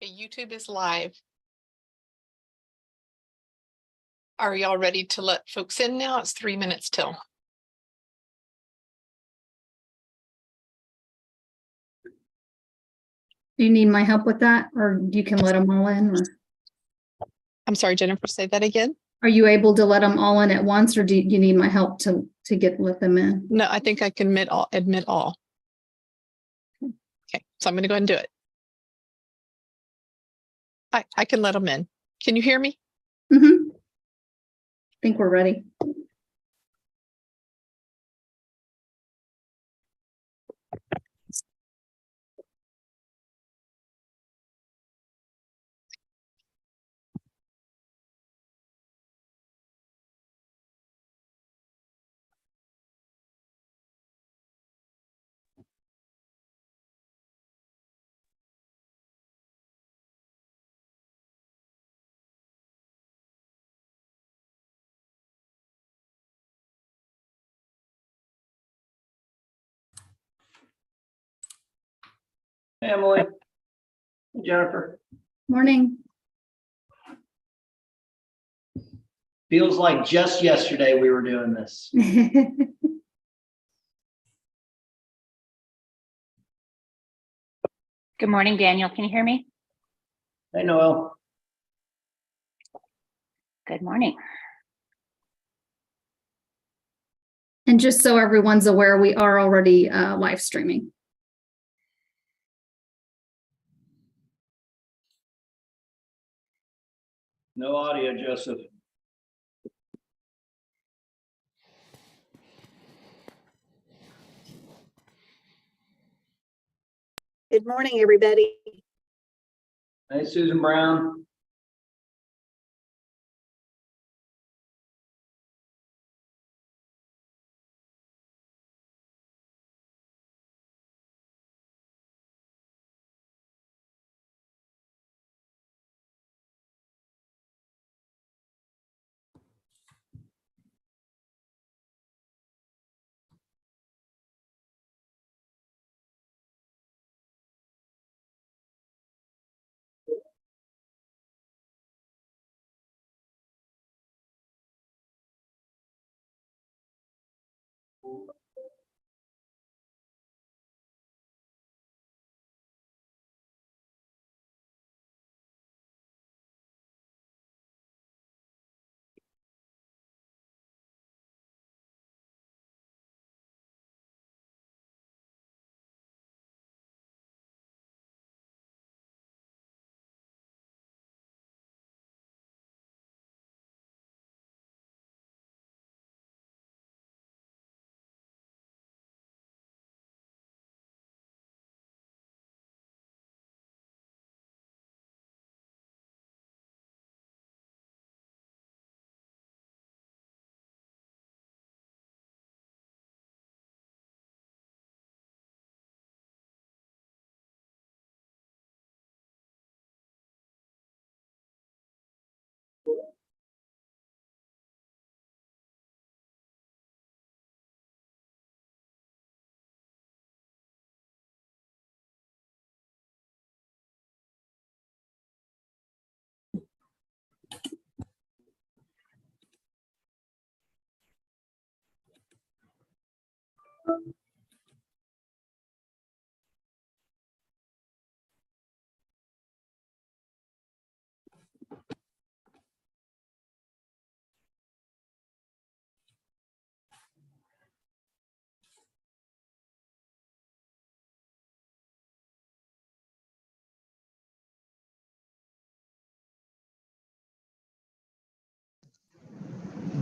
YouTube is live. Are y'all ready to let folks in now? It's 3 minutes till. Do you need my help with that, or you can let them all in? Or I'm sorry, Jennifer, say that again. are you able to let them all in at once, or do you need my help to let them in? No, I think I can admit all. Okay, so I'm going to go ahead and do it. I can let them in. Can you hear me? Mm-hmm. I think we're ready. Hey, Emily. Hey, Jennifer. Morning. Feels like just yesterday we were doing this. Good morning, Daniel. Can you hear me? Hey, Noel. Good morning. And just so everyone's aware, we are already live streaming. No audio, Joseph. Good morning, everybody. Hey, Susan Brown.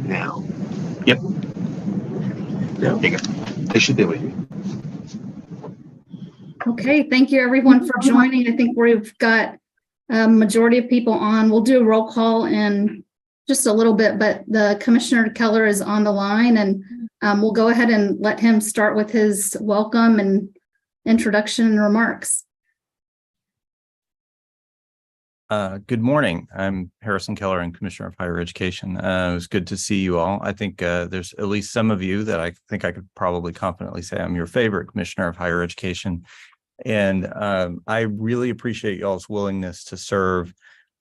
Now. Yep. There you go. They should be with you. Okay, thank you everyone for joining. I think we've got a majority of people on. We'll do a roll call in just a little bit, but the Commissioner Keller is on the line, and we'll go ahead and let him start with his welcome and introduction and remarks. Good morning. I'm Harrison Keller, and Commissioner of Higher Education. It was good to see you all. I think there's at least some of you that I think I could probably confidently say I'm your favorite Commissioner of Higher Education. And I really appreciate y'all's willingness to serve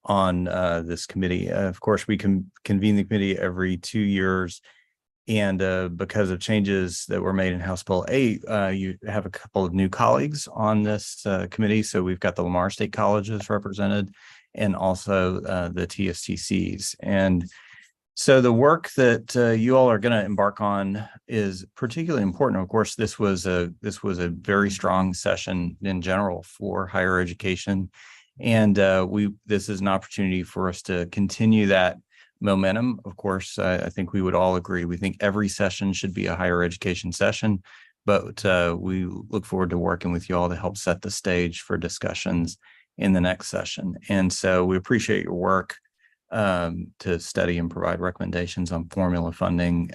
on this committee. Of course, we can convene the committee every 2 years. And because of changes that were made in House Bill 8, you have a couple of new colleagues on this committee. So we've got the Lamar State Colleges represented and also the TSTCs. And so the work that you all are going to embark on is particularly important. Of course, this was a very strong session in general for higher education. And this is an opportunity for us to continue that momentum. Of course, I think we would all agree. We think every session should be a higher education session, but we look forward to working with you all to help set the stage for discussions in the next session. And so we appreciate your work to study and provide recommendations on formula funding,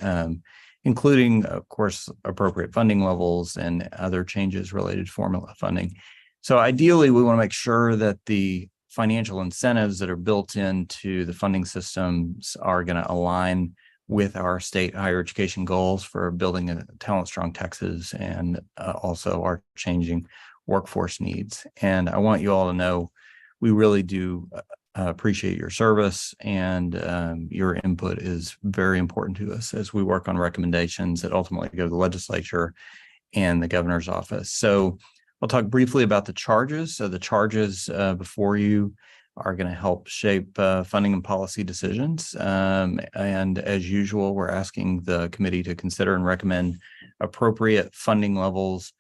including, of course, appropriate funding levels and other changes related to formula funding. So ideally, we want to make sure that the financial incentives that are built into the funding systems are going to align with our state higher education goals for building a talent strong Texas and also our changing workforce needs. And I want you all to know we really do appreciate your service, and your input is very important to us as we work on recommendations that ultimately go to the legislature and the governor's office. So I'll talk briefly about the charges. So the charges before you are going to help shape funding and policy decisions. And as usual, we're asking the committee to consider and recommend appropriate funding levels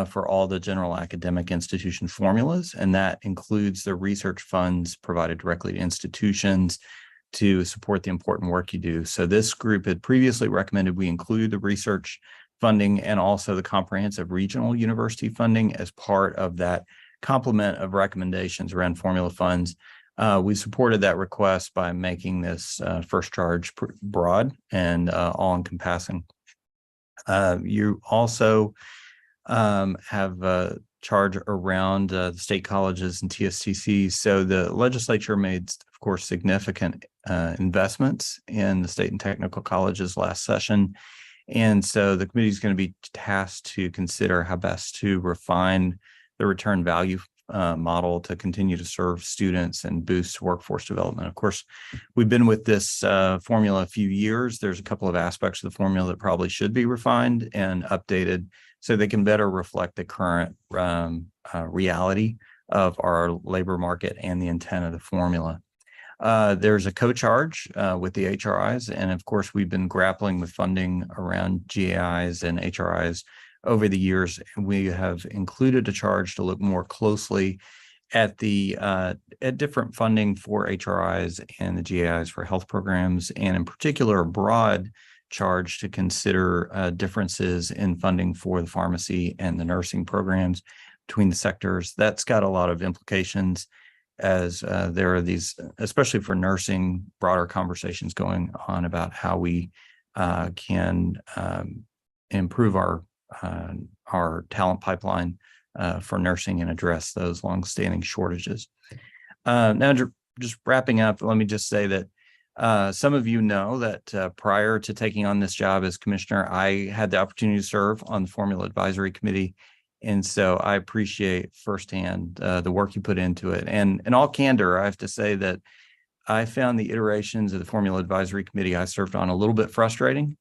for all the general academic institution formulas. And that includes the research funds provided directly to institutions to support the important work you do. So this group had previously recommended we include the research funding and also the comprehensive regional university funding as part of that complement of recommendations around formula funds. We supported that request by making this first charge broad and all-encompassing. You also have a charge around the state colleges and TSTCs. So the legislature made, of course, significant investments in the state and technical colleges last session. And so the committee is going to be tasked to consider how best to refine the return value model to continue to serve students and boost workforce development. Of course, we've been with this formula a few years. There's a couple of aspects of the formula that probably should be refined and updated so they can better reflect the current reality of our labor market and the intent of the formula. There's a co-charge with the HRIs. And of course, we've been grappling with funding around GAIs and HRIs over the years. We have included a charge to look more closely at the at different funding for HRIs and the GAIs for health programs, and in particular, a broad charge to consider differences in funding for the pharmacy and the nursing programs between the sectors. That's got a lot of implications as there are these, especially for nursing, broader conversations going on about how we can improve our talent pipeline for nursing and address those longstanding shortages. Now, just wrapping up, let me just say that some of you know that prior to taking on this job as commissioner, I had the opportunity to serve on the Formula Advisory Committee. And so I appreciate firsthand the work you put into it. And in all candor, I have to say that I found the iterations of the Formula Advisory Committee I served on a little bit frustrating.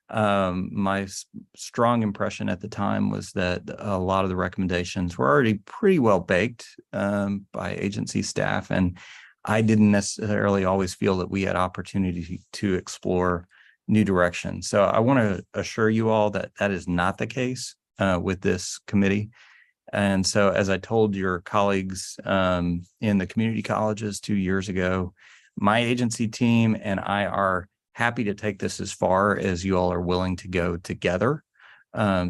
My strong impression at the time was that a lot of the recommendations were already pretty well baked by agency staff. And I didn't necessarily always feel that we had opportunity to explore new directions. So I want to assure you all that that is not the case with this committee. And so as I told your colleagues in the community colleges 2 years ago, my agency team and I are happy to take this as far as you all are willing to go together.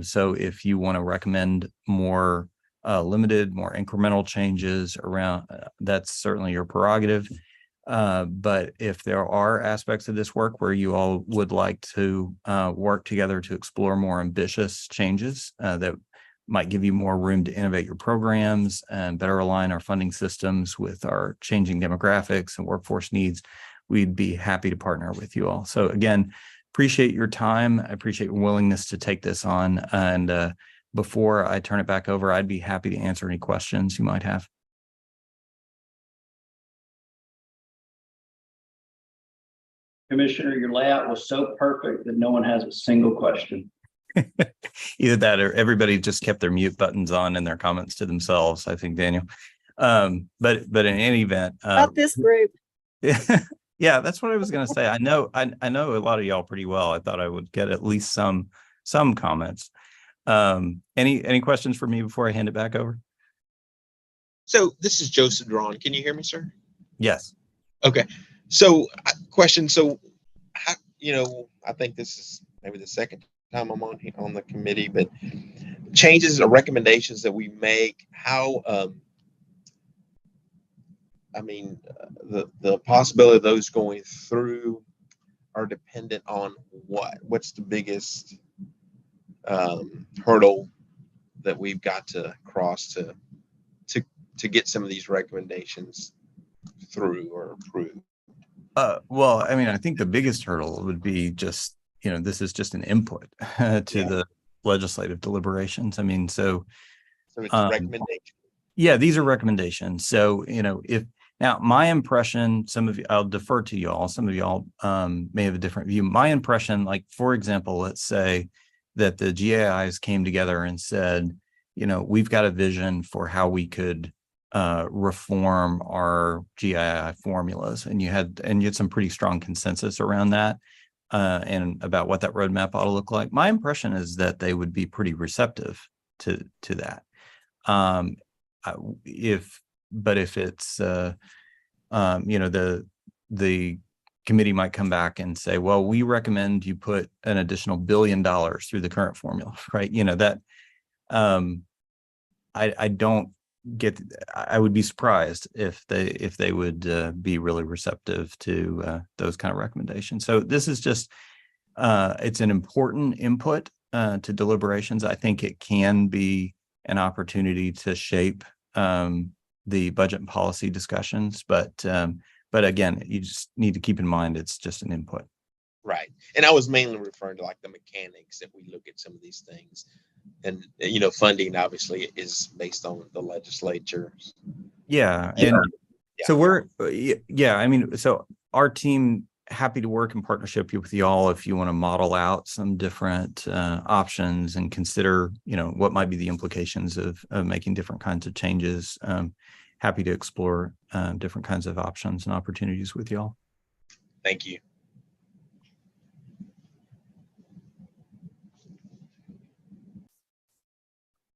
So if you want to recommend more limited, more incremental changes around, that's certainly your prerogative. But if there are aspects of this work where you all would like to work together to explore more ambitious changes that might give you more room to innovate your programs and better align our funding systems with our changing demographics and workforce needs, we'd be happy to partner with you all. So again, appreciate your time. I appreciate your willingness to take this on, and before I turn it back over, I'd be happy to answer any questions you might have. Commissioner, your layout was so perfect that no one has a single question. Either that or everybody just kept their mute buttons on in their comments to themselves, I think, Daniel. But in any event, About this group. yeah, that's what I was going to say. I know a lot of y'all pretty well. I thought I would get at least some comments. Any questions for me before I hand it back over? So this is Joseph Drawn. Can you hear me, sir? Yes. Okay. So question. So, how, I think this is maybe the second time I'm on the committee, but changes or recommendations that we make, how, the possibility of those going through are dependent on what's the biggest hurdle that we've got to cross to get some of these recommendations through or approved. Well, I mean, I think the biggest hurdle would be just, this is just an input to the legislative deliberations. I mean, so it's a recommendation. Yeah, these are recommendations. So, if now my impression, I'll defer to y'all, some of y'all may have a different view. My impression, like, for example, let's say that the GAIs came together and said, we've got a vision for how we could reform our GAI formulas, and you had some pretty strong consensus around that and about what that roadmap ought to look like. My impression is that they would be pretty receptive to that. If it's the committee might come back and say, well, we recommend you put an additional $1 billion through the current formula, right? That I don't get. I would be surprised if they would be really receptive to those kind of recommendations. So this is just it's an important input to deliberations. I think it can be an opportunity to shape the budget and policy discussions, but again, you just need to keep in mind it's just an input. Right. And I was mainly referring to like the mechanics if we look at some of these things. And, funding obviously is based on the legislature. Yeah. And so so our team happy to work in partnership with y'all if you want to model out some different options and consider, what might be the implications of making different kinds of changes. Happy to explore different kinds of options and opportunities with y'all. Thank you.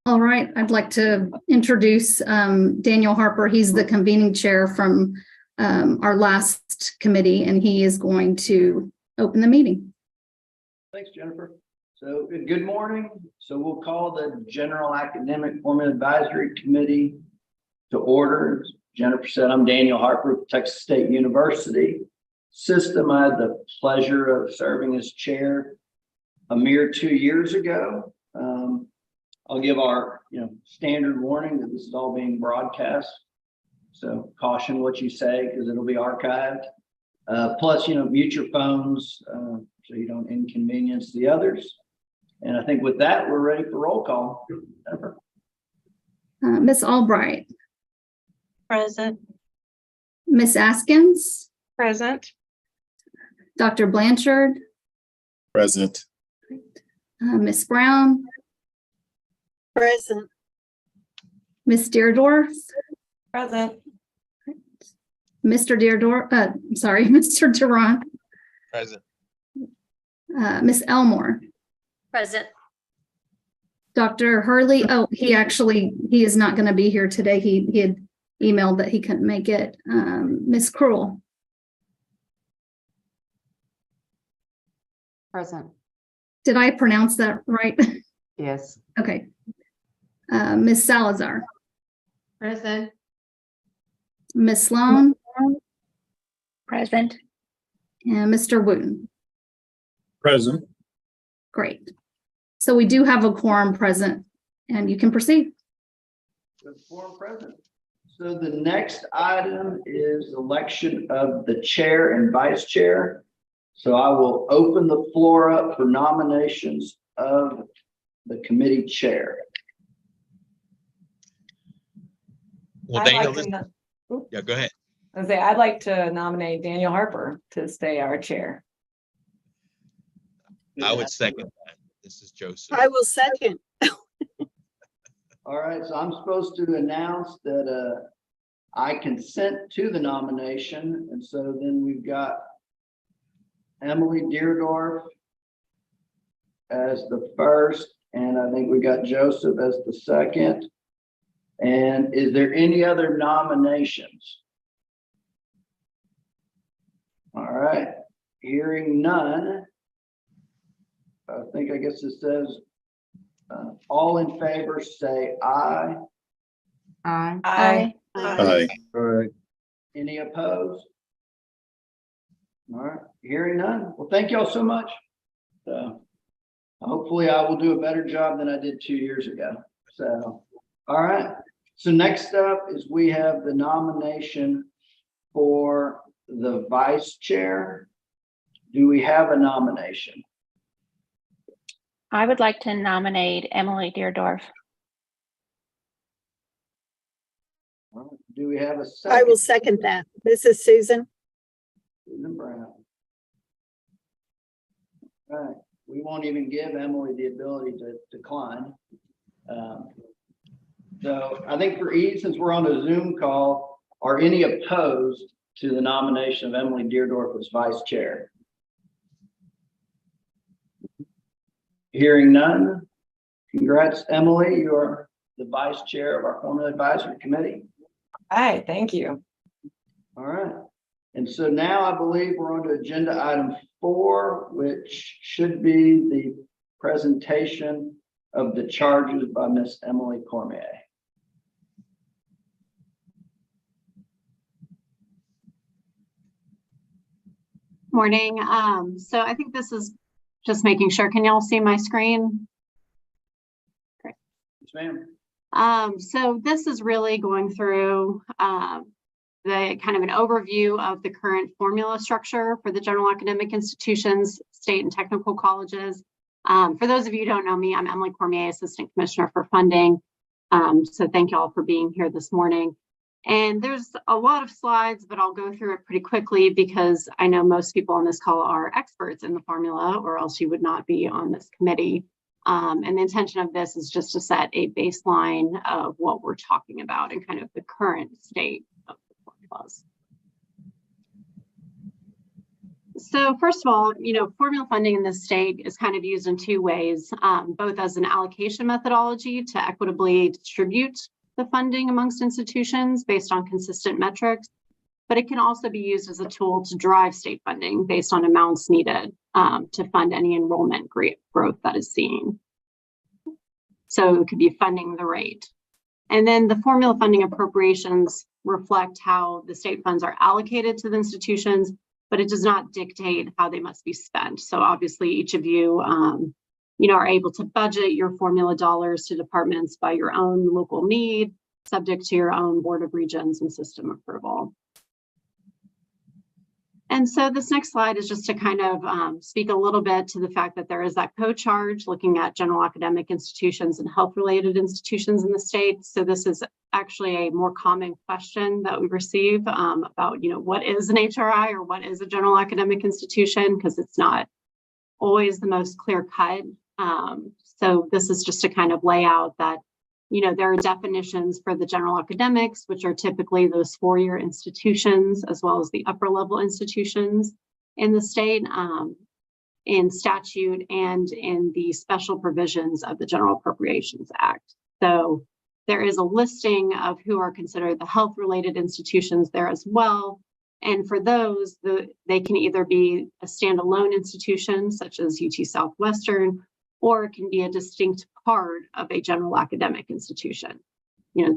All right, I'd like to introduce Daniel Harper. He's the convening chair from our last committee, and he is going to open the meeting. Thanks, Jennifer. So good morning. So we'll call the General Academic Formula Advisory Committee to order. As Jennifer said, I'm Daniel Harper with Texas State University System. I had the pleasure of serving as chair a mere 2 years ago. I'll give our standard warning that this is all being broadcast. So caution what you say because it'll be archived. Plus, mute your phones so you don't inconvenience the others. And I think with that, we're ready for roll call. Miss Albright. Present. Miss Askins. Present. Dr. Blanchard. Present. Miss Brown. Present. Miss Deardorff. Present. Mr. Deardorff, Mr. Durant. Present. Miss Elmore. Present. Dr. Hurley. Oh, he is not going to be here today. He had emailed that he couldn't make it. Miss Cruel. Present. Did I pronounce that right? Yes. Okay. Miss Salazar. Present. Miss Sloan. Present. And Mr. Wooten. Present. Great. So we do have a quorum present and you can proceed. Quorum present. So the next item is election of the chair and vice chair. So I will open the floor up for nominations of the committee chair. Well, I'd Daniel, like to no- yeah, go ahead. I'd like to nominate Daniel Harper to stay our chair. I would second that. This is Joseph. I will second. All right, so I'm supposed to announce that I consent to the nomination, and so then we've got Emily Deerdorf as the first, and I think we got Joseph as the second. And is there any other nominations? All right, hearing none. I guess it says all in favor say aye. Aye. Aye. Aye. All right. Any opposed? All right, hearing none. Well, thank y'all so much. Hopefully I will do a better job than I did 2 years ago. So, all right. So next up is we have the nomination for the vice chair. Do we have a nomination? I would like to nominate Emily Deerdorf. All right. Do we have a second? I will second that. This is Susan. Susan Brown. All right. We won't even give Emily the ability to decline. So I think for ease, since we're on a Zoom call, are any opposed to the nomination of Emily Deerdorf as vice chair? Hearing none. Congrats, Emily. You are the vice chair of our Formula Advisory Committee. Aye, thank you. All right. And so now I believe we're on to agenda item 4, which should be the presentation of the charges by Miss Emily Cormier. Morning. So I think this is just making sure. Can y'all see my screen? Yes, ma'am. So this is really going through the kind of an overview of the current formula structure for the general academic institutions, state and technical colleges. For those of you who don't know me, I'm Emily Cormier, Assistant Commissioner for Funding. So thank you all for being here this morning. And there's a lot of slides, but I'll go through it pretty quickly because I know most people on this call are experts in the formula, or else you would not be on this committee. And the intention of this is just to set a baseline of what we're talking about and kind of the current state of the formulas. So first of all, formula funding in this state is kind of used in 2 ways, both as an allocation methodology to equitably distribute the funding amongst institutions based on consistent metrics, but it can also be used as a tool to drive state funding based on amounts needed to fund any enrollment growth that is seen. So it could be funding the rate. And then the formula funding appropriations reflect how the state funds are allocated to the institutions, but it does not dictate how they must be spent. So obviously each of you, are able to budget your formula dollars to departments by your own local need, subject to your own Board of Regents and system approval. And so this next slide is just to kind of speak a little bit to the fact that there is that co-charge looking at general academic institutions and health-related institutions in the state. So this is actually a more common question that we receive about, what is an HRI or what is a general academic institution, because it's not always the most clear cut. So this is just to kind of lay out that, there are definitions for the general academics, which are typically those 4-year institutions, as well as the upper level institutions in the state, in statute and in the special provisions of the General Appropriations Act. So there is a listing of who are considered the health-related institutions there as well. And for those, they can either be a standalone institution, such as UT Southwestern, or it can be a distinct part of a general academic institution,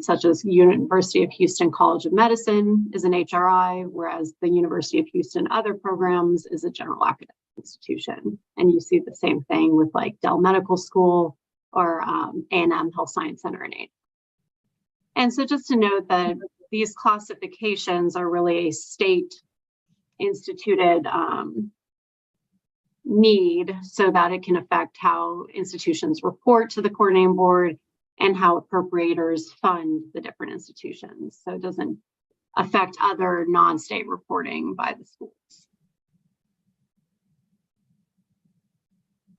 such as University of Houston College of Medicine is an HRI, whereas the University of Houston other programs is a general academic institution. And you see the same thing with like Dell Medical School or A&M Health Science Center in Ada. And so just to note that these classifications are really a state instituted need so that it can affect how institutions report to the coordinating board and how appropriators fund the different institutions. So it doesn't affect other non-state reporting by the schools.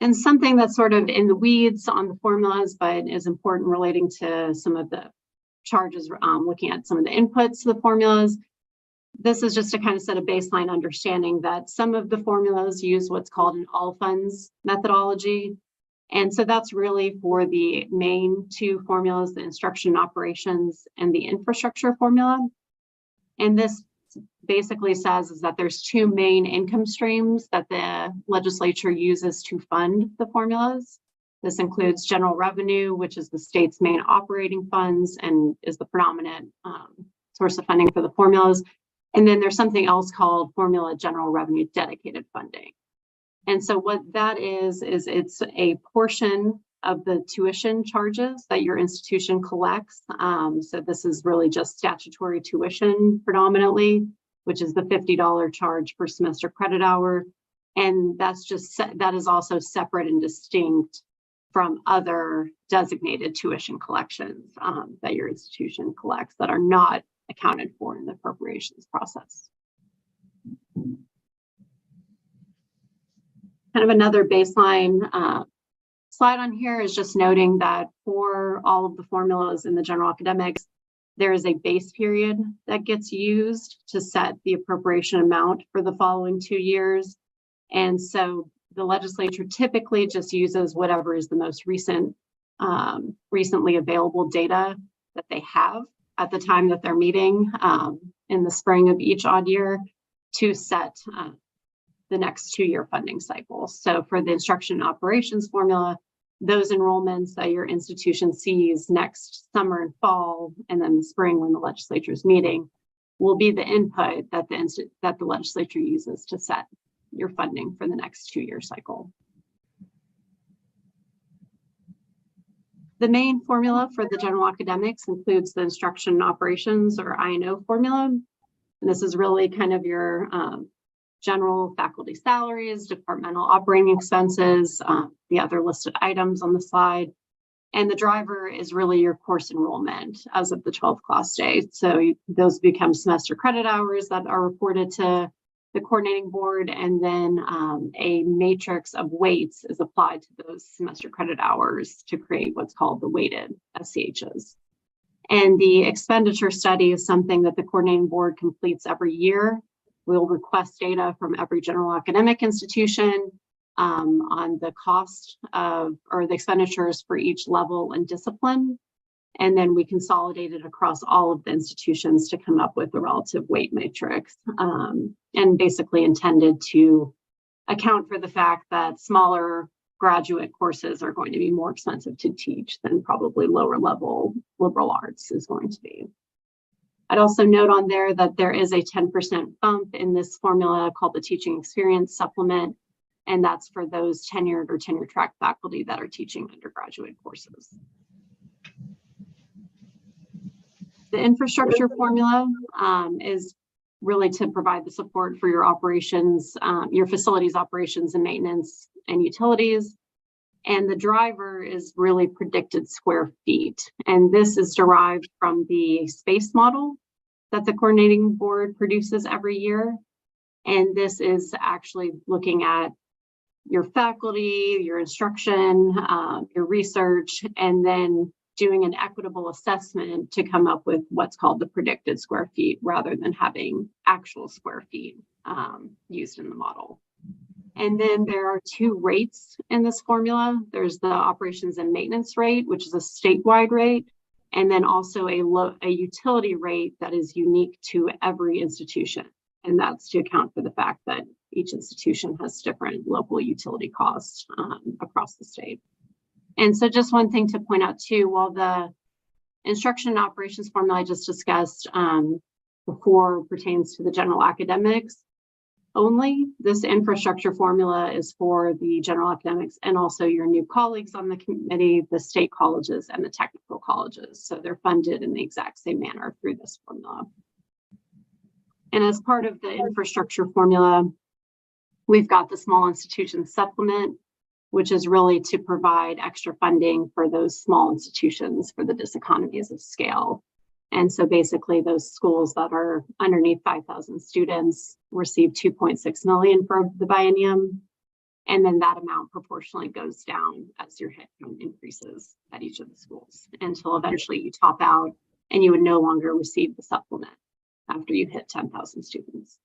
And something that's sort of in the weeds on the formulas, but is important relating to some of the charges, looking at some of the inputs to the formulas. This is just to kind of set a baseline understanding that some of the formulas use what's called an all funds methodology. And so that's really for the main two formulas, the instruction operations and the infrastructure formula. And this basically says is that there's two main income streams that the legislature uses to fund the formulas. This includes general revenue, which is the state's main operating funds and is the predominant source of funding for the formulas. And then there's something else called formula general revenue dedicated funding. And so what that is it's a portion of the tuition charges that your institution collects. So this is really just statutory tuition predominantly, which is the $50 charge per semester credit hour. And that's just, that is also separate and distinct from other designated tuition collections that your institution collects that are not accounted for in the appropriations process. Kind of another baseline slide on here is just noting that for all of the formulas in the general academics, there is a base period that gets used to set the appropriation amount for the following 2 years. And so the legislature typically just uses whatever is the most recently available data that they have at the time that they're meeting in the spring of each odd year to set the next 2-year funding cycle. So for the instruction and operations formula, those enrollments that your institution sees next summer and fall, and then the spring when the legislature is meeting, will be the input that the legislature uses to set your funding for the next 2-year cycle. The main formula for the general academics includes the instruction and operations or I&O formula. And this is really kind of your general faculty salaries, departmental operating expenses, the other listed items on the slide. And the driver is really your course enrollment as of the 12th class day. So those become semester credit hours that are reported to the coordinating board, and then a matrix of weights is applied to those semester credit hours to create what's called the weighted SCHs. And the expenditure study is something that the coordinating board completes every year. We'll request data from every general academic institution on the cost of, or the expenditures for each level and discipline. And then we consolidate it across all of the institutions to come up with the relative weight matrix, and basically intended to account for the fact that smaller graduate courses are going to be more expensive to teach than probably lower level liberal arts is going to be. I'd also note on there that there is a 10% bump in this formula called the teaching experience supplement, and that's for those tenured or tenure track faculty that are teaching undergraduate courses. The infrastructure formula is really to provide the support for your operations, your facilities operations and maintenance and utilities. And the driver is really predicted square feet. And this is derived from the space model that the coordinating board produces every year. And this is actually looking at your faculty, your instruction, your research, and then doing an equitable assessment to come up with what's called the predicted square feet rather than having actual square feet used in the model. And then there are 2 rates in this formula. There's the operations and maintenance rate, which is a statewide rate, and then also a utility rate that is unique to every institution. And that's to account for the fact that each institution has different local utility costs across the state. And so just one thing to point out too, while the instruction and operations formula I just discussed before pertains to the general academics only, this infrastructure formula is for the general academics and also your new colleagues on the committee, the state colleges and the technical colleges. So they're funded in the exact same manner through this formula. And as part of the infrastructure formula, We've got the small institution supplement, which is really to provide extra funding for those small institutions for the diseconomies of scale. And so basically those schools that are underneath 5,000 students receive 2.6 million for the biennium. And then that amount proportionally goes down as your headcount increases at each of the schools until eventually you top out and you would no longer receive the supplement after you hit 10,000 students.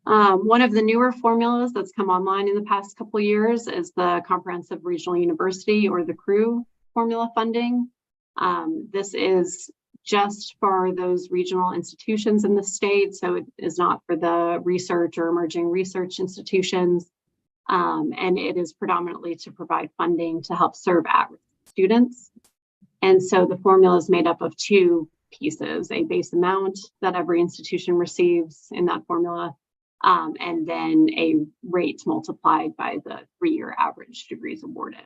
One of the newer formulas that's come online in the past couple of years is the Comprehensive Regional University, or the CRU formula funding. This is just for those regional institutions in the state, so it is not for the research or emerging research institutions. And it is predominantly to provide funding to help serve at-risk students. And so the formula is made up of two pieces: a base amount that every institution receives in that formula, and then a rate multiplied by the 3-year average degrees awarded.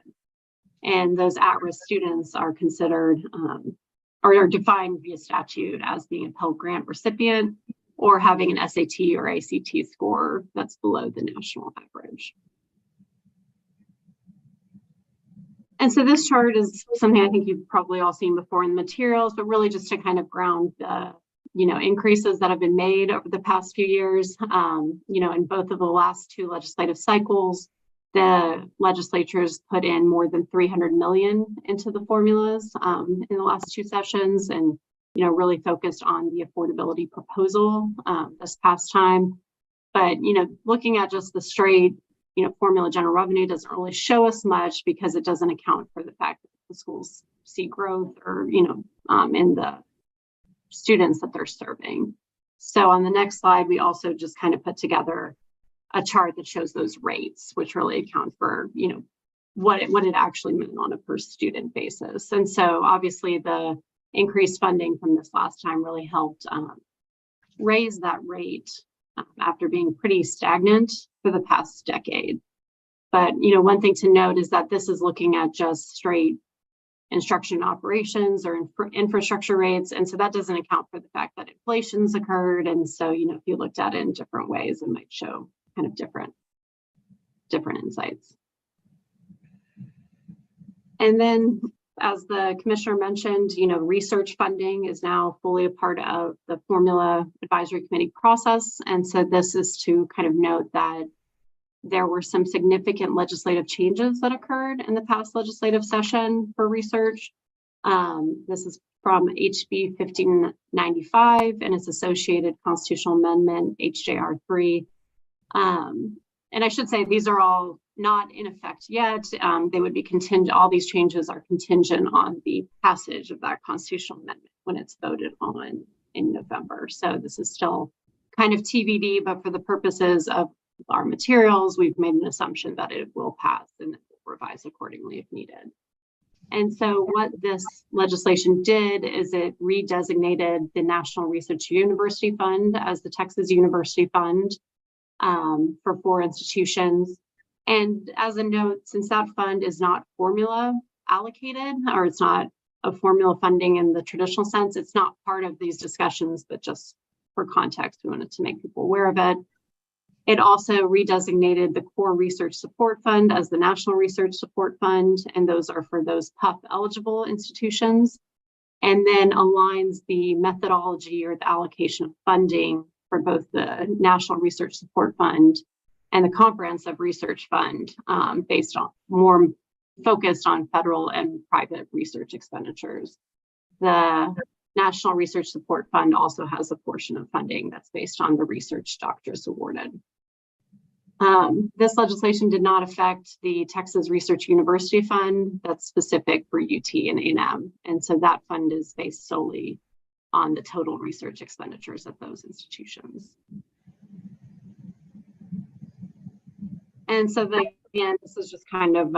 And those at-risk students are considered or are defined via statute as being a Pell Grant recipient or having an SAT or ACT score that's below the national average. And so this chart is something I think you've probably all seen before in the materials, but really just to kind of ground the increases that have been made over the past few years. In both of the last two legislative cycles, the legislatures put in more than 300 million into the formulas in the last two sessions, and really focused on the affordability proposal this past time. But looking at just the straight formula general revenue doesn't really show us much, because it doesn't account for the fact that the schools see growth or in the students that they're serving. So on the next slide, we also just kind of put together a chart that shows those rates, which really account for what it actually meant on a per student basis. And so obviously the increased funding from this last time really helped raise that rate after being pretty stagnant for the past decade. But one thing to note is that this is looking at just straight instruction operations or infrastructure rates, and so that doesn't account for the fact that inflation's occurred. And so if you looked at it in different ways, it might show kind of different insights. And then, as the commissioner mentioned, research funding is now fully a part of the formula advisory committee process. And so this is to kind of note that there were some significant legislative changes that occurred in the past legislative session for research. This is from HB 1595 and its associated constitutional amendment, HJR 3. And I should say these are all not in effect yet. They would be contingent, all these changes are contingent on the passage of that constitutional amendment when it's voted on in November. So this is still kind of TBD, but for the purposes of our materials, we've made an assumption that it will pass and we'll revise accordingly if needed. And so what this legislation did is it redesignated the National Research University Fund as the Texas University Fund for 4 institutions. And as a note, since that fund is not formula allocated, or it's not a formula funding in the traditional sense, it's not part of these discussions, but just for context, we wanted to make people aware of it. It also redesignated the Core Research Support Fund as the National Research Support Fund, and those are for those PUF eligible institutions, and then aligns the methodology or the allocation of funding for both the National Research Support Fund and the Comprehensive Research Fund based on more focused on federal and private research expenditures. The National Research Support Fund also has a portion of funding that's based on the research doctors awarded. This legislation did not affect the Texas Research University Fund that's specific for UT and A&M. And so that fund is based solely on the total research expenditures at those institutions. And so again, this is just kind of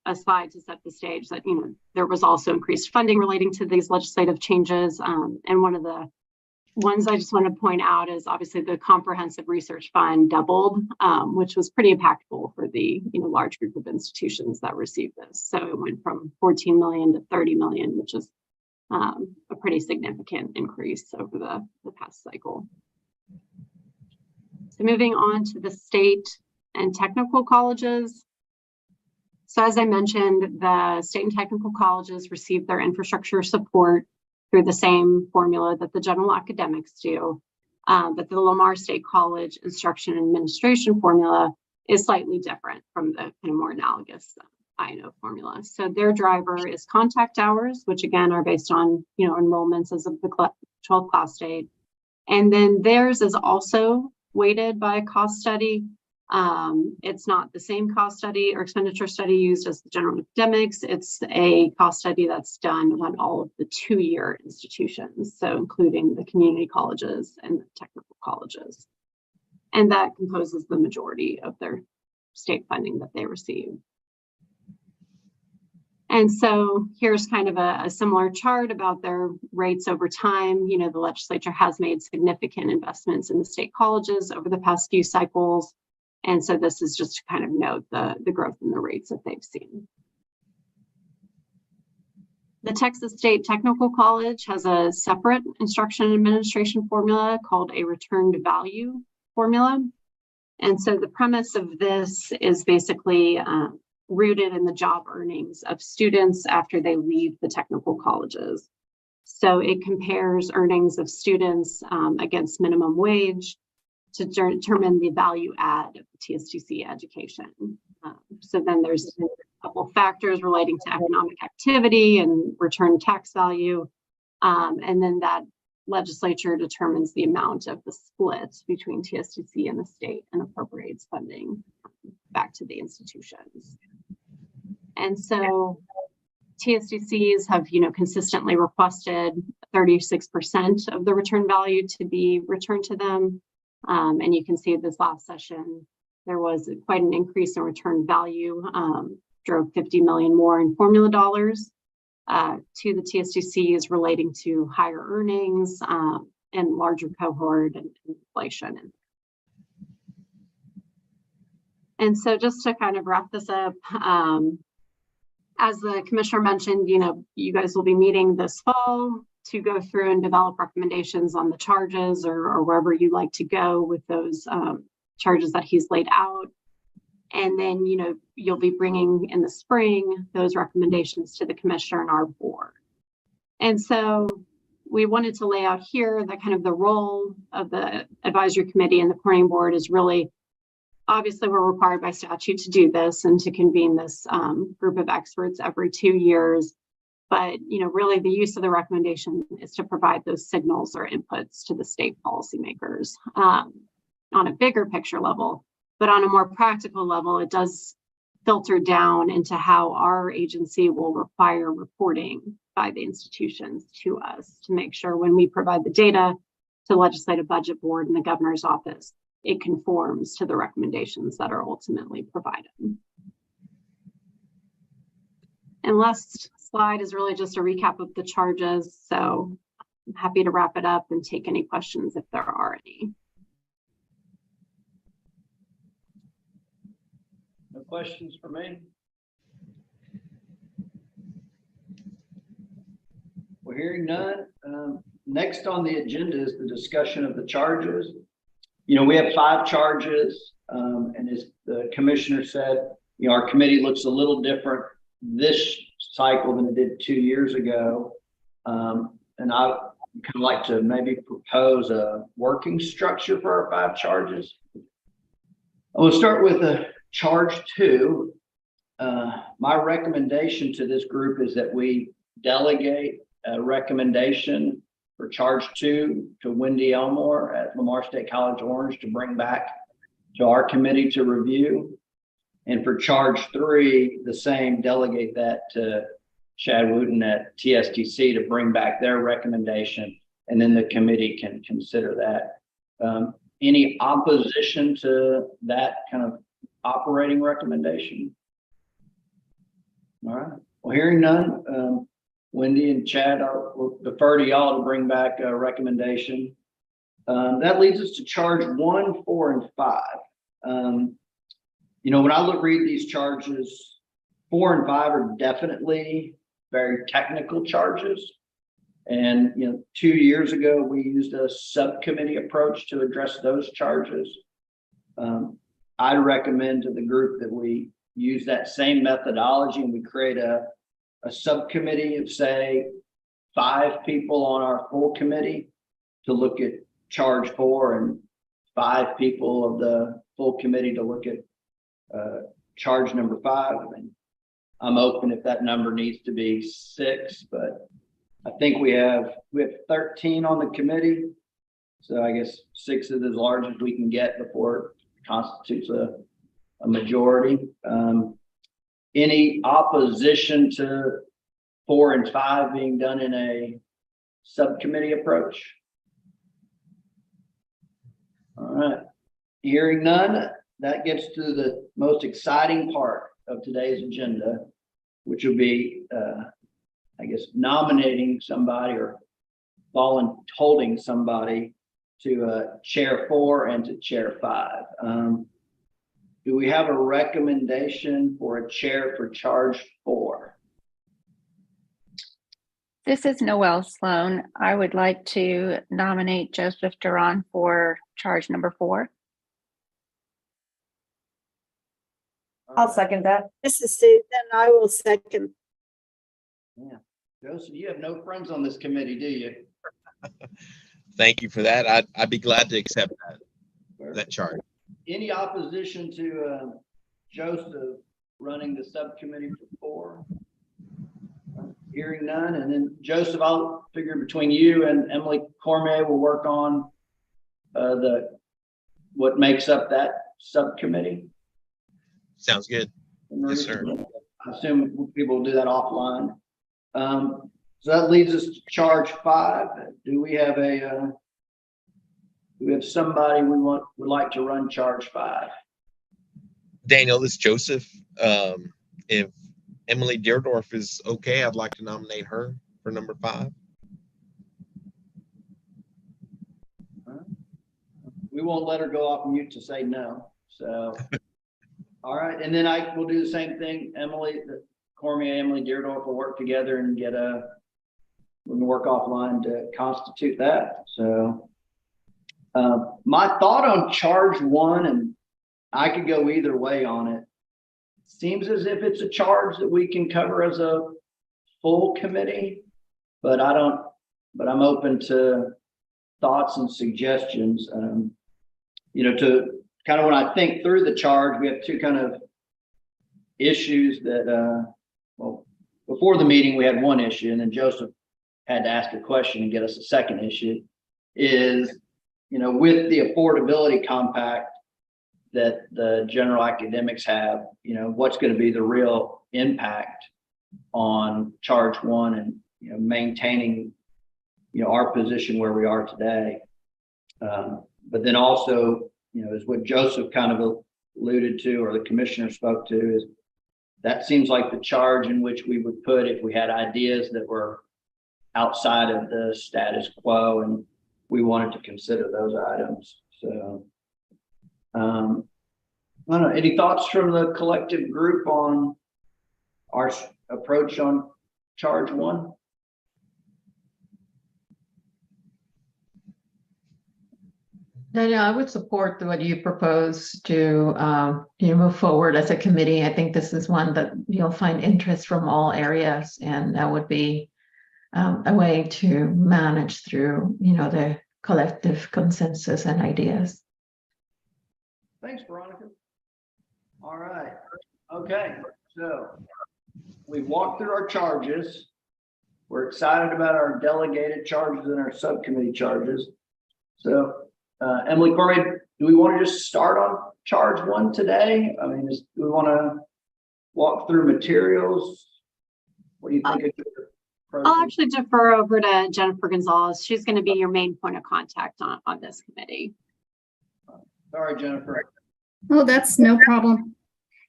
a slide to set the stage that, there was also increased funding relating to these legislative changes. And one of the ones I just want to point out is obviously the Comprehensive Research Fund doubled, which was pretty impactful for the large group of institutions that received this. So it went from 14 million to 30 million, which is a pretty significant increase over the past cycle. So moving on to the state and technical colleges. So as I mentioned, the state and technical colleges receive their infrastructure support through the same formula that the general academics do. But the Lamar State College instruction and administration formula is slightly different from the kind of more analogous INO formula. So their driver is contact hours, which again are based on, enrollments as of the 12th class date. And then theirs is also weighted by a cost study. It's not the same cost study or expenditure study used as the general academics. It's a cost study that's done on all of the 2-year institutions, so including the community colleges and the technical colleges. And that composes the majority of their state funding that they receive. And so here's kind of a similar chart about their rates over time. The legislature has made significant investments in the state colleges over the past few cycles. And so this is just to kind of note the growth in the rates that they've seen. The Texas State Technical College has a separate instruction and administration formula called a returned value formula. And so the premise of this is basically rooted in the job earnings of students after they leave the technical colleges. So it compares earnings of students against minimum wage to determine the value add of the TSTC education. So then there's a couple of factors relating to economic activity and return tax value. And then that legislature determines the amount of the split between TSTC and the state and appropriates funding back to the institutions. And so TSTCs have, consistently requested 36% of the return value to be returned to them. And you can see this last session, there was quite an increase in return value, drove 50 million more in formula dollars to the TSTCs relating to higher earnings and larger cohort and inflation. And so just to kind of wrap this up, as the commissioner mentioned, you guys will be meeting this fall to go through and develop recommendations on the charges or wherever you'd like to go with those charges that he's laid out. And then, you'll be bringing in the spring those recommendations to the commissioner and our board. And so we wanted to lay out here that kind of the role of the advisory committee and the planning board is really, obviously we're required by statute to do this and to convene this group of experts every 2 years. But, really the use of the recommendation is to provide those signals or inputs to the state policymakers on a bigger picture level. But on a more practical level, it does filter down into how our agency will require reporting by the institutions to us to make sure when we provide the data to the Legislative Budget Board and the governor's office, it conforms to the recommendations that are ultimately provided. And last slide is really just a recap of the charges. So I'm happy to wrap it up and take any questions if there are any. No questions for me? We're hearing none. Next on the agenda is the discussion of the charges. We have 5 charges, and as the commissioner said, our committee looks a little different this cycle than it did 2 years ago. And I kind of like to maybe propose a working structure for our 5 charges. I will start with charge 2. My recommendation to this group is that we delegate a recommendation for charge 2 to Wendy Elmore at Lamar State College Orange to bring back to our committee to review. And for charge 3, the same, delegate that to Chad Wooten at TSTC to bring back their recommendation, and then the committee can consider that. Any opposition to that kind of operating recommendation? All right. Well, hearing none, Wendy and Chad, will defer to y'all to bring back a recommendation. That leads us to charge 1, 4, and 5. When I read these charges, 4 and 5 are definitely very technical charges. And, 2 years ago, we used a subcommittee approach to address those charges. I'd recommend to the group that we use that same methodology and we create a subcommittee of, say, 5 people on our full committee to look at charge 4 and 5 people of the full committee to look at charge number 5. And I'm open if that number needs to be 6, but I think we have 13 on the committee. So I guess 6 is as large as we can get before it constitutes a majority. Any opposition to 4 and 5 being done in a subcommittee approach? All right, hearing none, that gets to the most exciting part of today's agenda, which will be, I guess, nominating somebody or holding somebody to chair 4 and to chair 5. Do we have a recommendation for a chair for charge 4? This is Noelle Sloan. I would like to nominate Joseph Duran for charge number 4. I'll second that. This is Susan. I will second. Yeah, Joseph, you have no friends on this committee, do you? Thank you for that. I'd be glad to accept that charge. Any opposition to Joseph running the subcommittee for 4? Hearing none, and then Joseph, I'll figure between you and Emily Cormier will work on what makes up that subcommittee. Sounds good. Yes, sir. I assume people will do that offline. So that leads us to charge 5. Do we have somebody would like to run charge 5? Daniel, this is Joseph. If Emily Deerdorf is okay, I'd like to nominate her for number 5. We won't let her go off mute to say no. So, all right. And then I will do the same thing. Emily Cormier, Emily Deerdorf will work together and we can work offline to constitute that. So, my thought on charge 1, and I could go either way on it. Seems as if it's a charge that we can cover as a full committee, but I'm open to thoughts and suggestions. To kind of, when I think through the charge, we have 2 kind of issues that, before the meeting, we had 1 issue, and then Joseph had to ask a question and get us a second issue is, with the affordability compact that the general academics have, what's going to be the real impact on charge 1 and, maintaining, our position where we are today. But then also, is what Joseph kind of alluded to, or the commissioner spoke to, is that seems like the charge in which we would put if we had ideas that were outside of the status quo and we wanted to consider those items. So, I don't know, any thoughts from the collective group on our approach on charge 1? Danielle, I would support what you propose to move forward as a committee. I think this is one that you'll find interest from all areas, and that would be a way to manage through, the collective consensus and ideas. Thanks, Veronica. All right. Okay. So we've walked through our charges. We're excited about our delegated charges and our subcommittee charges. So, Emily Cormier, do we want to just start on charge 1 today? I mean, do we want to walk through materials? What do you think? I'll actually defer over to Jennifer Gonzalez. She's going to be your main point of contact on this committee. Sorry, Jennifer. Oh, that's no problem.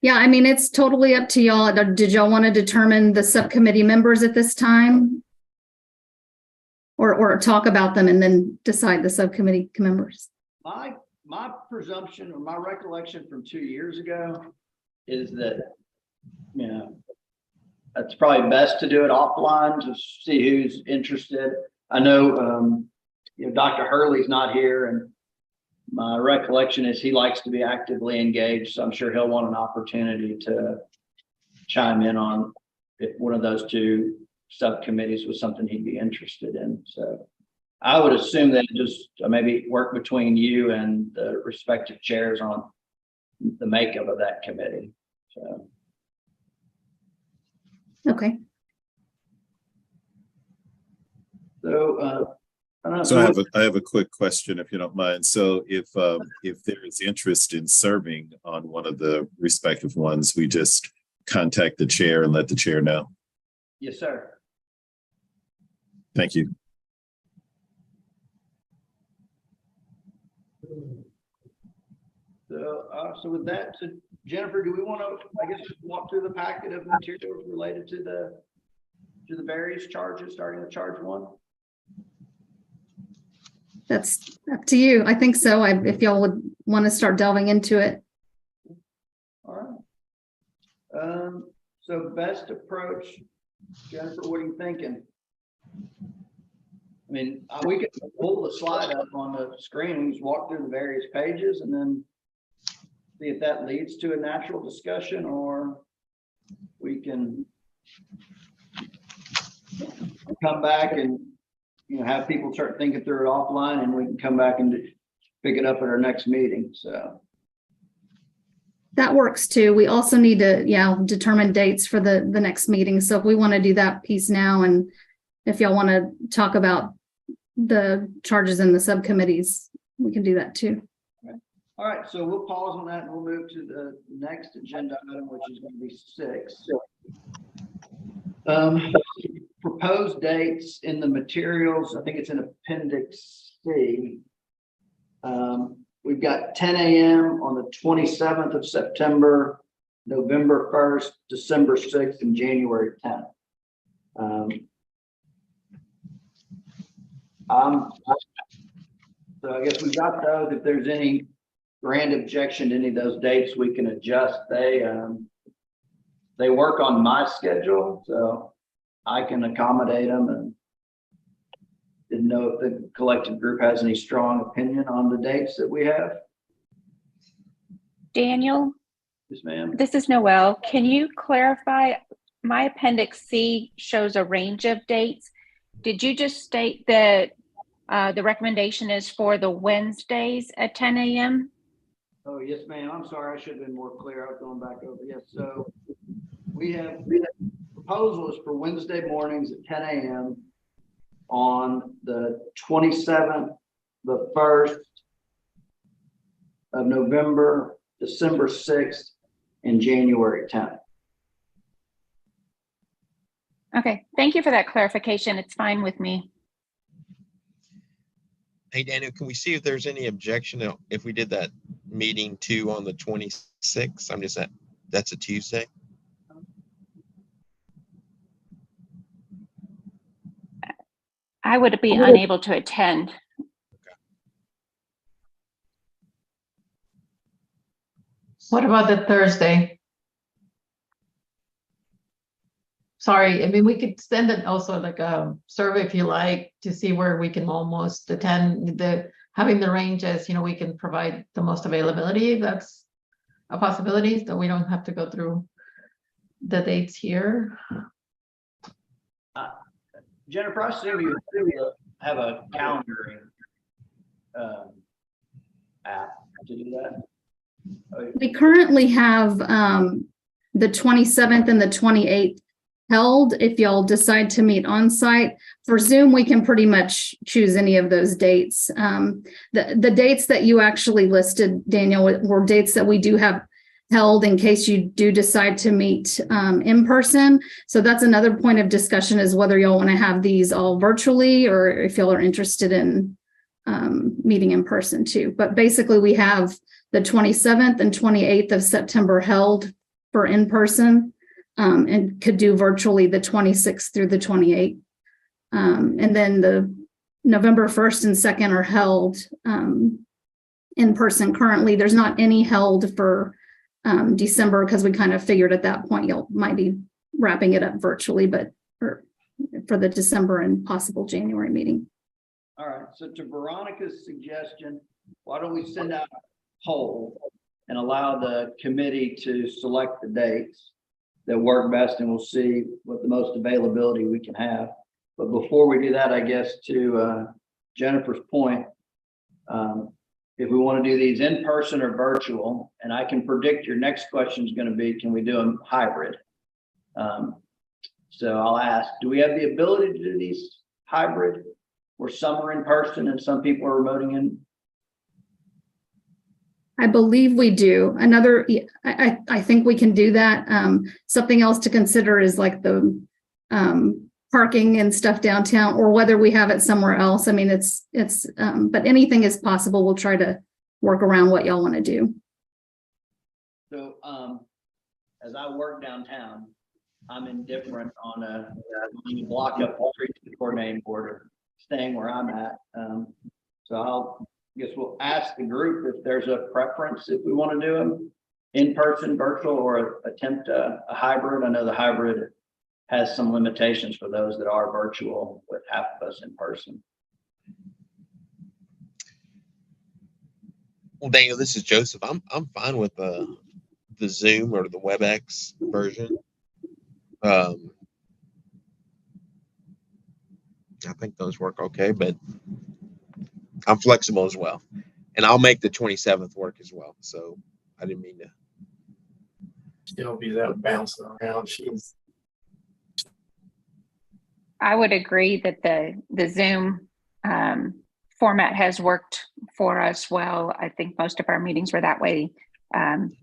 Yeah, I mean, it's totally up to y'all. Did y'all want to determine the subcommittee members at this time? Or talk about them and then decide the subcommittee members? My presumption or my recollection from 2 years ago is that, it's probably best to do it offline to see who's interested. I know, Dr. Hurley's not here, my recollection is he likes to be actively engaged, so I'm sure he'll want an opportunity to chime in on if one of those two subcommittees was something he'd be interested in. So I would assume that just maybe work between you and the respective chairs on the makeup of that committee. So. Okay. So, I have a quick question, if you don't mind. So if there is interest in serving on one of the respective ones, we just contact the chair and let the chair know. Yes, sir. Thank you. So with that, so Jennifer, do we want to, I guess, just walk through the packet of materials related to the various charges, starting with charge 1? That's up to you. I think so. If y'all would want to start delving into it. All right. So best approach, Jennifer, what are you thinking? I mean, we could pull the slide up on the screen and just walk through the various pages and then see if that leads to a natural discussion, or we can come back and, you know, have people start thinking through it offline, and we can come back and pick it up at our next meeting. So that works too. We also need to, determine dates for the next meeting. So if we want to do that piece now, and if y'all want to talk about the charges in the subcommittees, we can do that too. all right, so we'll pause on that and we'll move to the next agenda item, which is going to be 6. Proposed dates in the materials. I think it's in Appendix C. We've got 10 a.m. on the 27th of September, November 1st, December 6th, and January 10th. So I guess we've got those. If there's any grand objection to any of those dates, we can adjust. They work on my schedule, so I can accommodate them, and didn't know if the collective group has any strong opinion on the dates that we have. Daniel, Yes, ma'am. this is Noelle. Can you clarify? My Appendix C shows a range of dates. Did you just state that the recommendation is for the Wednesdays at 10 a.m.? Oh, yes, ma'am. I'm sorry. I should have been more clear. I was going back over. Yes. So we have proposals for Wednesday mornings at 10 a.m. on the 27th, the 1st of November, December 6th, and January 10th. Okay, thank you for that clarification. It's fine with me. Hey, Daniel, can we see if there's any objection if we did that meeting 2 on the 26th? I'm just that's a Tuesday. I would be unable to attend. What about the Thursday? Sorry, I mean, we could send it also like a survey if you like to see where we can almost attend. Having the ranges, you know, we can provide the most availability. That's a possibility, so we don't have to go through the dates here. Jennifer, I assume you have a calendaring app to do that. We currently have the 27th and the 28th held. If y'all decide to meet on site for Zoom, we can pretty much choose any of those dates. The dates that you actually listed, Daniel, were dates that we do have held in case you do decide to meet in person. So that's another point of discussion, is whether y'all want to have these all virtually or if y'all are interested in meeting in person too. But basically we have the 27th and 28th of September held for in person, and could do virtually the 26th through the 28th. And then the November 1st and 2nd are held in person currently. There's not any held for December, because we kind of figured at that point y'all might be wrapping it up virtually, but for the December and possible January meeting. All right, so to Veronica's suggestion, why don't we send out a poll and allow the committee to select the dates that work best, and we'll see what the most availability we can have. But before we do that, I guess to Jennifer's point, if we want to do these in person or virtual, and I can predict your next question is going to be, can we do them hybrid? So I'll ask, do we have the ability to do these hybrid where some are in person and some people are remoting in? I believe we do. Another, I think we can do that. Something else to consider is like the parking and stuff downtown, or whether we have it somewhere else. I mean, but anything is possible. We'll try to work around what y'all want to do. So as I work downtown, I'm indifferent on a block up the street to the coordinating board or staying where I'm at. So I guess we'll ask the group if there's a preference, if we want to do them in person, virtual, or attempt a hybrid. I know the hybrid has some limitations for those that are virtual with half of us in person. Well, Daniel, this is Joseph. I'm fine with the Zoom or the WebEx version. I think those work okay, but I'm flexible as well, and I'll make the 27th work as well. So I didn't mean to. Still be that bouncing around. I would agree that the Zoom format has worked for us well. I think most of our meetings were that way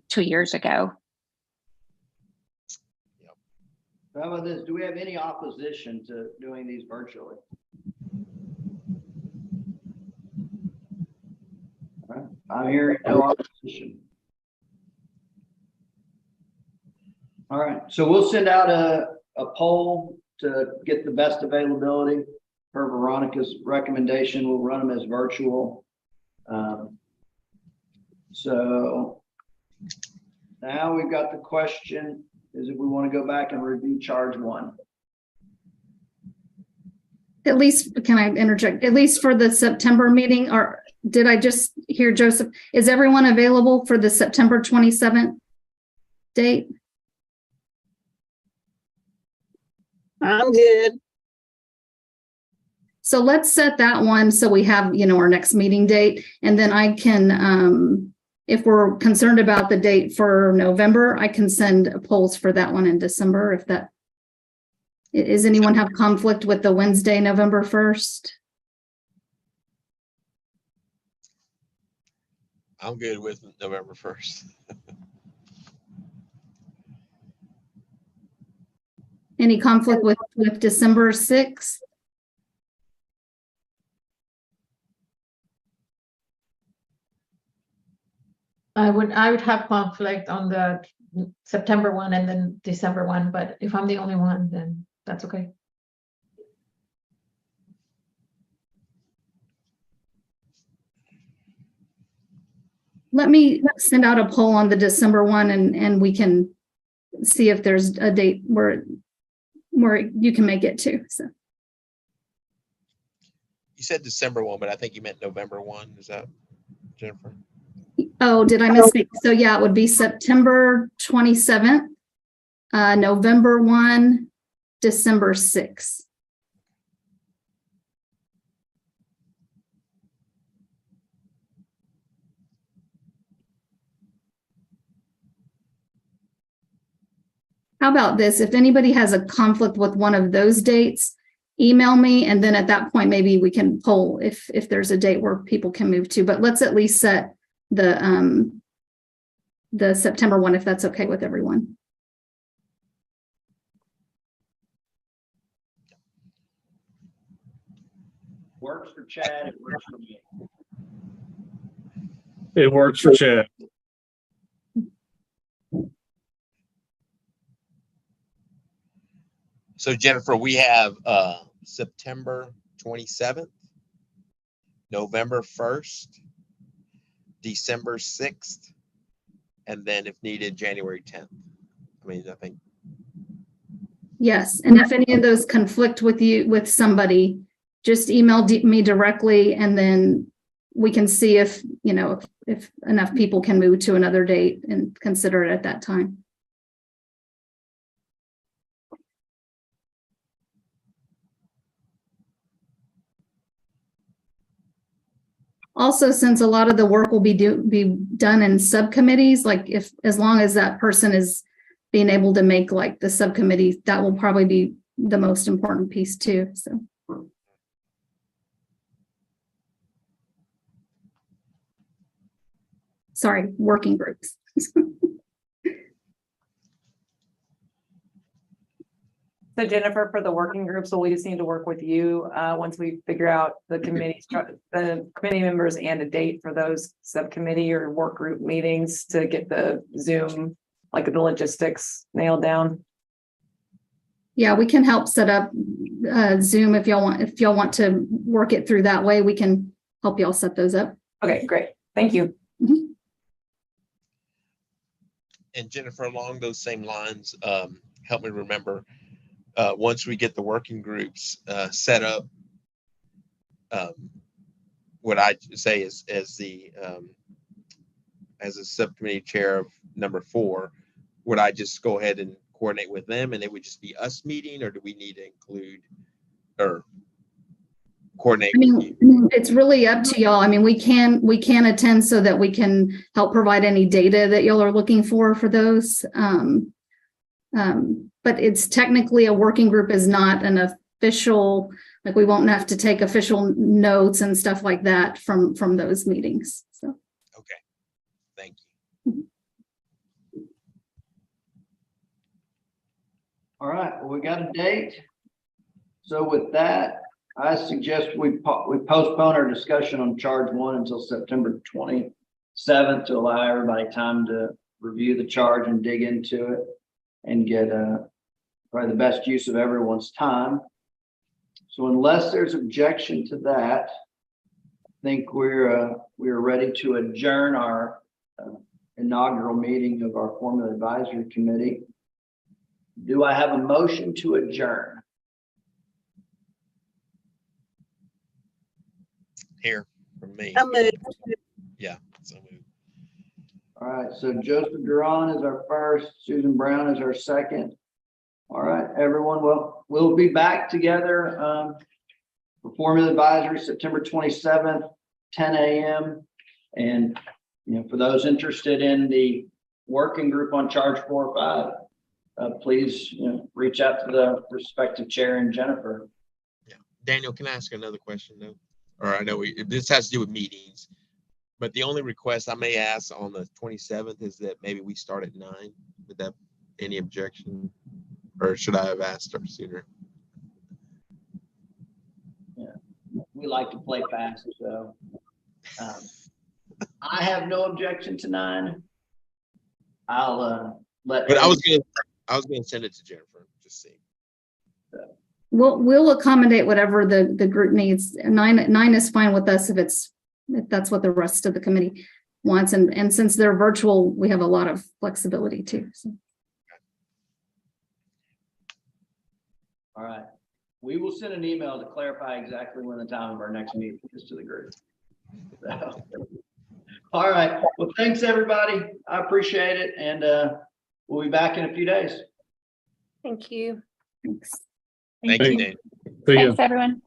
2 years ago. How about this? Do we have any opposition to doing these virtually? All right. I'm hearing no opposition. All right, so we'll send out a poll to get the best availability per Veronica's recommendation. We'll run them as virtual. So now we've got the question is if we want to go back and review charge one. At least, can I interject? At least for the September meeting, or did I just hear Joseph? Is everyone available for the September 27th date? I'm good. So let's set that one so we have, our next meeting date, and then I can, if we're concerned about the date for November, I can send polls for that one in December. If that, is anyone have conflict with the Wednesday, November 1st? I'm good with November 1st. Any conflict with December 6th? I would have conflict on the September one and then December one, but if I'm the only one, then that's okay. Let me send out a poll on the December one, and we can see if there's a date where you can make it too. So You said December 1, but I think you meant November 1. Is that, Jennifer? Oh, did I misspeak? So yeah, it would be September 27th, November 1, December 6th. How about this? If anybody has a conflict with one of those dates, email me, and then at that point, maybe we can poll if there's a date where people can move to. But let's at least set the September one, if that's okay with everyone. Works for Chad, it works for me. It works for Chad. So Jennifer, we have September 27th, November 1st, December 6th, and then if needed, January 10th. I think. Yes, and if any of those conflict with somebody, just email me directly, and then we can see if, you know, if enough people can move to another date and consider it at that time. Also, since a lot of the work will be done in subcommittees, like if, as long as that person is being able to make like the subcommittee, that will probably be the most important piece too, so. Sorry, working groups. So Jennifer, for the working groups, so we just need to work with you once we figure out the committee members and a date for those subcommittee or work group meetings to get the Zoom, like the logistics nailed down. Yeah, we can help set up Zoom if y'all want to work it through that way. We can help y'all set those up. Okay, great. Thank you. Mm-hmm. And Jennifer, along those same lines, help me remember, once we get the working groups set up, what I say is as a subcommittee chair of number 4, would I just go ahead and coordinate with them and it would just be us meeting, or do we need to include or coordinate? I mean, it's really up to y'all. I mean, we can attend so that we can help provide any data that y'all are looking for those. But it's technically a working group is not an official, like we won't have to take official notes and stuff like that from those meetings. So. Okay, thank you. All right, well, we got a date. So with that, I suggest we postpone our discussion on charge 1 until September 27th to allow everybody time to review the charge and dig into it and get probably the best use of everyone's time. So unless there's objection to that, I think we're ready to adjourn our inaugural meeting of our Formula Advisory Committee. Do I have a motion to adjourn? Here from me. Yeah. So moved. All right, so Joseph Duran is our first, Susan Brown is our second. All right, everyone, well, we'll be back together for Formula Advisory September 27th, 10 a.m. And, you know, for those interested in the working group on charge 4 or 5, please, you know, reach out to the respective chair and Jennifer. Yeah, Daniel, can I ask another question though? Or I know this has to do with meetings, but the only request I may ask on the 27th is that maybe we start at 9. Would that any objection, or should I have asked her sooner? Yeah, we like to play fast, so I have no objection to 9. I'll let. But I was gonna send it to Jennifer. Just see. We'll accommodate whatever the group needs. 9 is fine with us if that's what the rest of the committee wants. And since they're virtual, we have a lot of flexibility too. So. All right. We will send an email to clarify exactly when the time of our next meeting is to the group. So, all right. Well, thanks everybody. I appreciate it. And we'll be back in a few days. Thank you. Thanks. Thank you, Dan. Thanks, everyone.